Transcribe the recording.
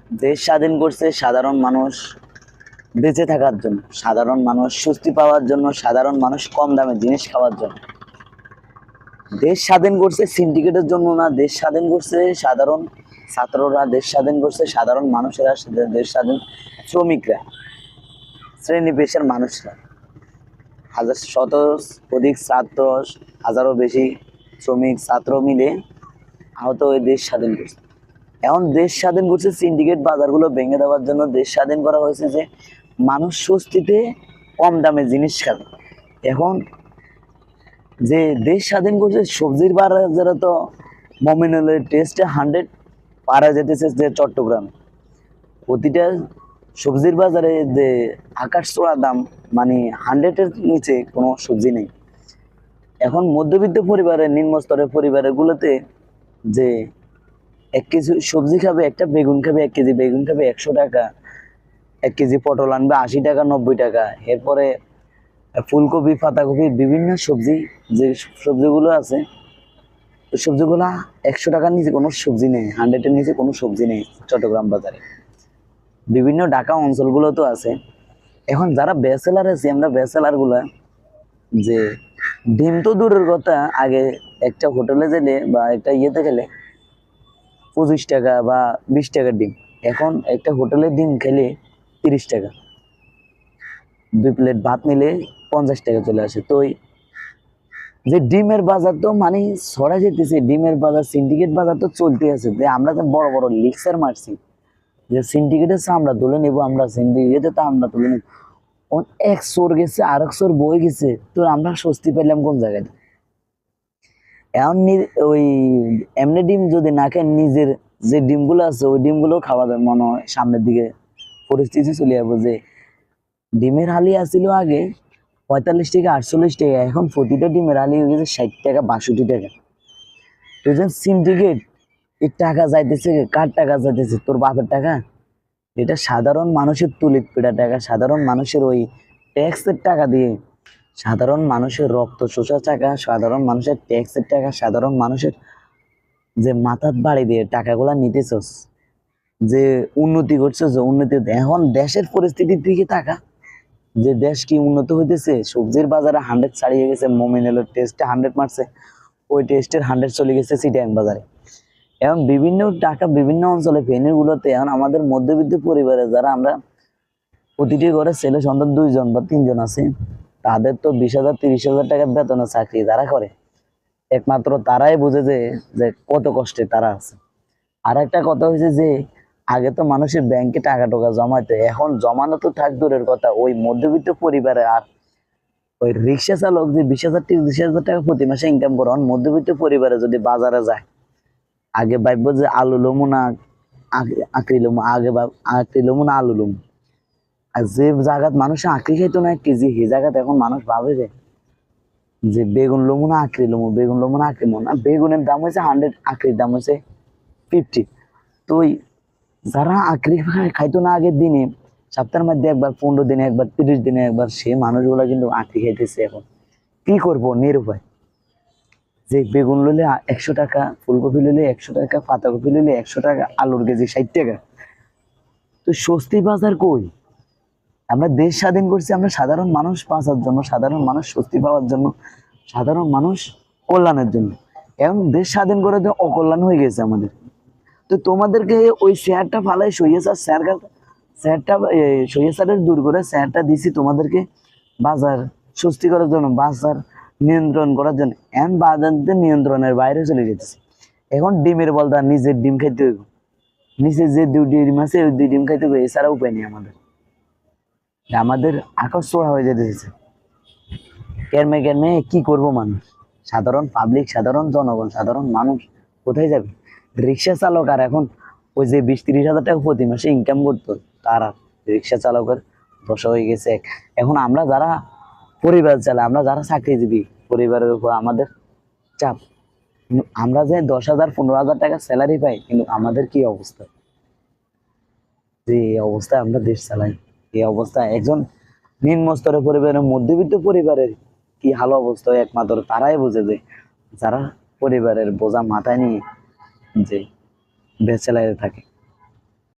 দেশ স্বাধীন করছে সাধারণ মানুষ বেঁচে থাকার জন্য, সাধারণ মানুষ স্বস্তি পাওয়ার জন্য, সাধারণ মানুষ কম দামে জিনিস খাওয়ার জন্য। দেশ স্বাধীন করছে সিন্ডিকেটের জন্য না, দেশ স্বাধীন করছে সাধারণ ছাত্ররা, দেশ স্বাধীন করছে সাধারণ মানুষেরা, দেশ স্বাধীন শ্রমিকরা, শ্রেণী পেশার মানুষরা। হাজার শত অধিক ছাত্র, হাজারও বেশি শ্রমিক ছাত্র মিলে আহত হয়ে দেশ স্বাধীন করছে। এখন দেশ স্বাধীন করছে সিন্ডিকেট বাজারগুলো ভেঙে দেওয়ার জন্য। দেশ স্বাধীন করা হয়েছে যে মানুষ স্বস্তিতে কম দামে জিনিস খাবে। এখন যে দেশ স্বাধীন করছে সবজির বাজারে তো মমিনুলের টেস্টে 100 পারা যেতেছে। যে চট্টগ্রামে প্রতিটা সবজির বাজারে যে আকাশ ছোঁয়া দাম, মানে 100-এর নিচে কোনো সবজি নেই। এখন মধ্যবিত্ত পরিবারের, নিম্ন স্তরের পরিবারের গুলোতে যে 1 কেজি সবজি খাবে, একটা বেগুন খাবে, 1 কেজি বেগুন খাবে 100 টাকা, 1 কেজি পটল আনবে 80 টাকা 90 টাকা। এরপরে ফুলকপি, পাতাকপি, বিভিন্ন সবজি, যে সবজিগুলো আছে ওই সবজিগুলা 100 টাকার নিচে কোনো সবজি নেই, 100-এর নিচে কোনো সবজি নেই চট্টগ্রাম বাজারে। বিভিন্ন ঢাকা অঞ্চলগুলো তো আছে। এখন যারা ব্যাচেলার আছে, আমরা ব্যাচেলার গুলা, যে ডিম তো দূরের কথা, আগে একটা হোটেলে গেলে বা একটা ইয়েতে গেলে 25 টাকা বা 20 টাকার ডিম, এখন একটা হোটেলে ডিম খেলে 30 টাকা। 2 প্লেট ভাত নিলে 50 টাকা চলে আসে। তো যে ডিমের বাজার তো মানে ছড়া যেতেছে, ডিমের বাজার সিন্ডিকেট বাজার তো চলতে আছে। যে আমরা তো বড় বড় লিক্সার মারছি যে সিন্ডিকেটের আমরা তুলে নেবো, আমরা সিন্ডিকেটে তো আমরা তুলে নেবো। এক চোর গেছে আর এক চোর বই গেছে, তো আমরা স্বস্তি পেলাম কোন জায়গায়? এখন ওই এমনি ডিম যদি না খেয়ে নিজের যে ডিমগুলো আছে ওই ডিমগুলো খাওয়া যায়, মনে হয় সামনের দিকে পরিস্থিতি চলে যাবো। যে ডিমের হালি আসছিল আগে 45 টাকা 48 টাকা, এখন প্রতিটা ডিমের হালি হয়ে গেছে 60 টাকা 62 টাকা। তুই যে সিন্ডিকেট, এর টাকা যাইতেছে কার টাকা যাইতেছে? তোর বাপের টাকা। এটা সাধারণ মানুষের তুলিত পিটা টাকা, সাধারণ মানুষের ওই ট্যাক্সের টাকা দিয়ে, সাধারণ মানুষের রক্ত শোষা টাকা, সাধারণ মানুষের ট্যাক্সের টাকা, সাধারণ মানুষের যে মাথার বাড়ি দিয়ে টাকাগুলা নিতেছস, যে উন্নতি করছো, যে উন্নতি। এখন দেশের পরিস্থিতির দিকে টাকা, যে দেশ কি উন্নত হইতেছে? সবজির বাজারে 100 ছাড়িয়ে গেছে, মমিনুলের টেস্টে 100 মারছে, ওই টেস্টের 100 চলে গেছে চিটাগাং বাজারে। এখন বিভিন্ন টাকা বিভিন্ন অঞ্চলে ফেনী গুলোতে, এখন আমাদের মধ্যবিত্ত পরিবারে যারা আমরা, প্রতিটি ঘরে ছেলে সন্তান 2 জন বা 3 জন আছে, তাদের তো 20,000 30,000 টাকা বেতনের চাকরি যারা করে, একমাত্র তারাই বুঝে যে যে কত কষ্টে তারা আছে। আর একটা কথা হয়েছে যে আগে তো মানুষের ব্যাংকে টাকা টোকা জমাইতো, এখন জমানো তো থাক দূরের কথা, ওই মধ্যবিত্ত পরিবারে আর ওই রিক্সা চালক যে 20,000 30,000 টাকা প্রতি মাসে ইনকাম করে, মধ্যবিত্ত পরিবারে যদি বাজারে যায়, আগে ভাববো যে আলু লমু না আঁকড়ি লমু, আগে আঁকড়ি লমু না আলু লমু। আর যে জায়গাত মানুষ আঁকড়ি খাইতো না 1 কেজি, সেই জায়গাত এখন মানুষ ভাবে যে বেগুন লমু না আঁকড়ি লমু, বেগুন লমু না আঁকড়ি লমু না। বেগুনের দাম হয়েছে 100, আঁকড়ির দাম হয়েছে 50। তো যারা আঁকড়ি খাইতো না আগের দিনে, সপ্তাহের মধ্যে একবার, 15 দিনে একবার, 30 দিনে একবার, সে মানুষগুলা কিন্তু আঁকড়ি খাইতেছে। এখন কি করবো? নিরুপায়। যে বেগুন লইলে 100 টাকা, ফুলকপি লইলে 100 টাকা, পাতাকপি লইলে 100 টাকা, আলুর কেজি 60 টাকা। তো স্বস্তি বাজার কই? আমরা দেশ স্বাধীন করছি আমরা সাধারণ মানুষ বাঁচার জন্য, সাধারণ মানুষ স্বস্তি পাওয়ার জন্য, সাধারণ মানুষ কল্যাণের জন্য। এখন দেশ স্বাধীন করে তো অকল্যাণ হয়ে গেছে আমাদের। তো তোমাদেরকে ওই শেয়ারটা ফালাই শেয়ারটা সহিংসারের দূর করে শেয়ারটা দিছি তোমাদেরকে বাজার স্বস্তি করার জন্য, বাজার নিয়ন্ত্রণ করার জন্য। এখন বাজারদের নিয়ন্ত্রণের বাইরে চলে যেতেছে। এখন ডিমের বলতা নিজের ডিম খাইতে হইব, নিচে যে 2টি ডিম আছে ওই 2 ডিম খাইতে হইব, এছাড়া উপায় নেই আমাদের। আমাদের আকাশ চোরা হয়ে যেতেছে। কেরমে কেরমে কি করব মানুষ, সাধারণ পাবলিক, সাধারণ জনগণ, সাধারণ মানুষ কোথায় যাবে? রিক্সা চালক আর এখন ওই যে 20-30 হাজার টাকা প্রতি মাসে ইনকাম করতো, তারা রিক্সা চালকের দশা হয়ে গেছে এক। এখন আমরা যারা পরিবার চালাই, আমরা যারা চাকরিজীবী, পরিবারের উপর আমাদের চাপ। আমরা যে 10,000 15,000 টাকা স্যালারি পাই, কিন্তু আমাদের কি অবস্থা? যে অবস্থায় আমরা দেশ চালাই, এই অবস্থায় একজন নিম্ন স্তরের পরিবারের, মধ্যবিত্ত পরিবারের কি ভালো অবস্থা একমাত্র তারাই বুঝে। যে যারা পরিবারের বোঝা মাথায় নিয়ে যে বেচেলায় থাকে।